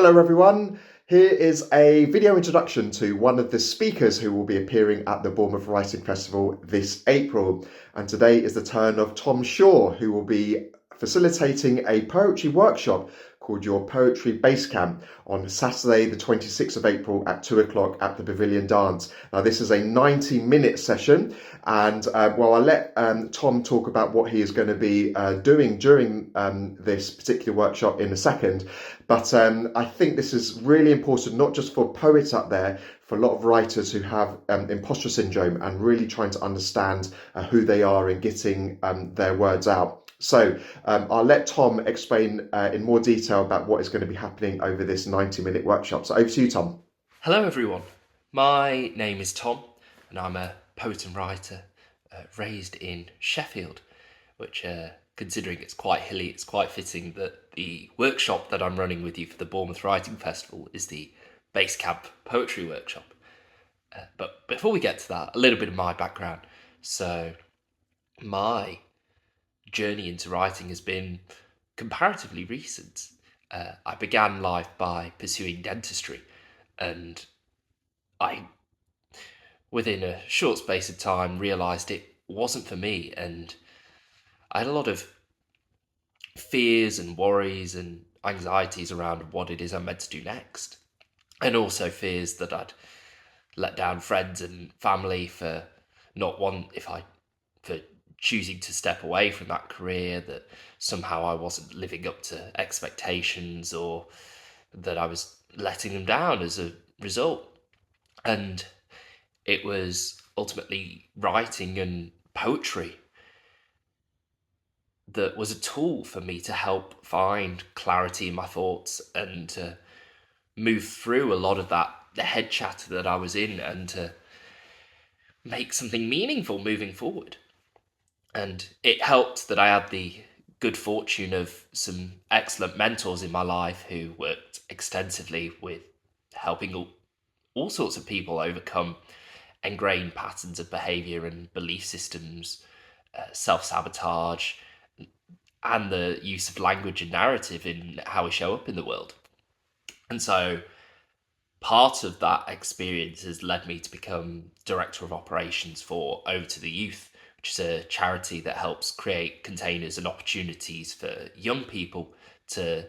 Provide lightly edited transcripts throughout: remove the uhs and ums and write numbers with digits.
Hello everyone, here is a video introduction to one of the speakers who will be appearing at the Bournemouth Writing Festival this April. And today is the turn of Tom Shaw, who will be facilitating a poetry workshop called Your Poetry Basecamp on Saturday the 26th of April at 2 o'clock at the Pavilion Dance. Now this is a 90-minute session and I'll let Tom talk about what he is going to be doing during this particular workshop in a second. But I think this is really important, not just for poets out there, for a lot of writers who have imposter syndrome and really trying to understand who they are and getting their words out. So I'll let Tom explain in more detail about what is going to be happening over this 90-minute workshop. So over to you, Tom. Hello everyone, my name is Tom and I'm a poet and writer raised in Sheffield, which considering it's quite hilly, it's quite fitting that the workshop that I'm running with you for the Bournemouth Writing Festival is the Basecamp Poetry Workshop. But before we get to that, a little bit of my background. So my journey into writing has been comparatively recent. I began life by pursuing dentistry, and I, within a short space of time, realised it wasn't for me, and I had a lot of fears and worries and anxieties around what it is I'm meant to do next, and also fears that I'd let down friends and family for for choosing to step away from that career, that somehow I wasn't living up to expectations or that I was letting them down as a result. And it was ultimately writing and poetry that was a tool for me to help find clarity in my thoughts and to move through a lot of the head chatter that I was in and to make something meaningful moving forward. And it helped that I had the good fortune of some excellent mentors in my life who worked extensively with helping all sorts of people overcome ingrained patterns of behavior and belief systems, self-sabotage, and the use of language and narrative in how we show up in the world. And so part of that experience has led me to become director of operations for Over to the Youth, which is a charity that helps create containers and opportunities for young people to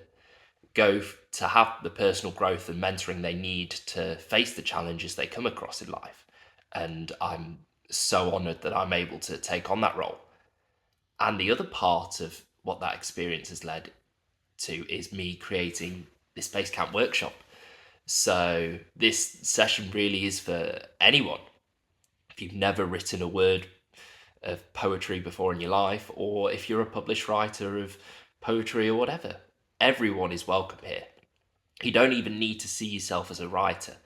go to have the personal growth and mentoring they need to face the challenges they come across in life. And I'm so honoured that I'm able to take on that role. And the other part of what that experience has led to is me creating this Basecamp workshop. So this session really is for anyone. If you've never written a word of poetry before in your life, or if you're a published writer of poetry or whatever, everyone is welcome here. You don't even need to see yourself as a writer.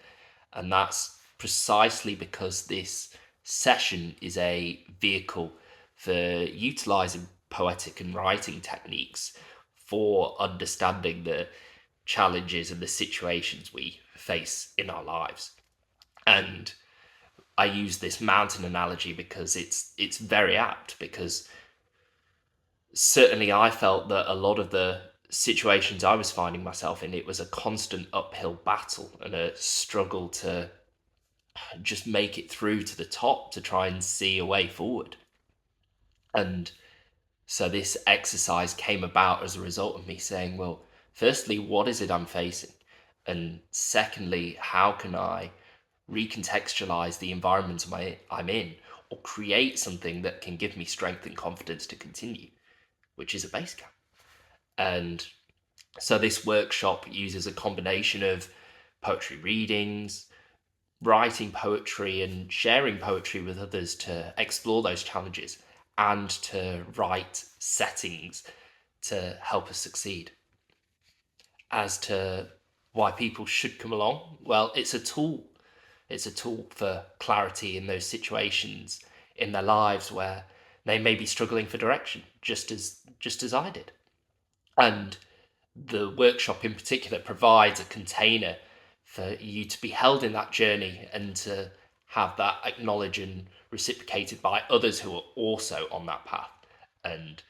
And that's precisely because this session is a vehicle for utilising poetic and writing techniques for understanding the challenges and the situations we face in our lives. And I use this mountain analogy because it's very apt, because certainly I felt that a lot of the situations I was finding myself in, it was a constant uphill battle and a struggle to just make it through to the top, to try and see a way forward. And so this exercise came about as a result of me saying, well, firstly, what is it I'm facing? And secondly, how can I recontextualize the environment I'm in, or create something that can give me strength and confidence to continue, which is a base camp. And so this workshop uses a combination of poetry readings, writing poetry and sharing poetry with others to explore those challenges and to write settings to help us succeed. As to why people should come along, well, it's a tool. It's a tool for clarity in those situations in their lives where they may be struggling for direction, just as I did. And the workshop in particular provides a container for you to be held in that journey and to have that acknowledged and reciprocated by others who are also on that path. And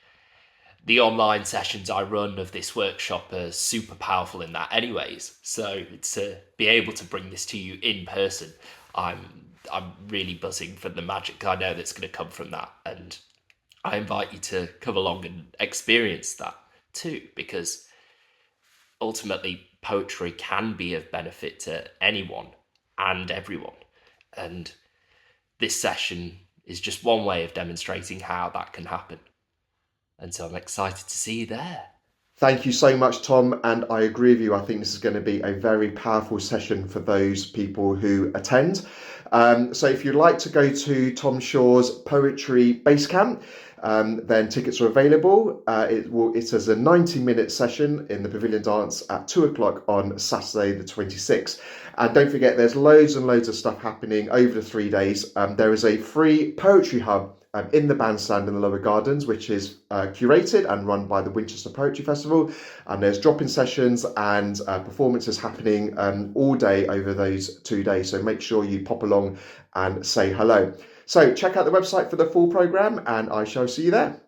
the online sessions I run of this workshop are super powerful in that anyways. So to be able to bring this to you in person, I'm really buzzing for the magic I know that's going to come from that. And I invite you to come along and experience that too, because ultimately poetry can be of benefit to anyone and everyone. And this session is just one way of demonstrating how that can happen. And so I'm excited to see you there. Thank you so much, Tom, and I agree with you. I think this is going to be a very powerful session for those people who attend. So if you'd like to go to Tom Shaw's Poetry Basecamp, then tickets are available. It is a 90-minute session in the Pavilion Dance at 2 o'clock on Saturday the 26th. And don't forget, there's loads and loads of stuff happening over the 3 days. There is a free poetry hub in the bandstand in the lower gardens, which is curated and run by the Winchester Poetry Festival. And there's drop-in sessions and performances happening all day over those 2 days. So make sure you pop along and say hello. So check out the website for the full programme, and I shall see you there.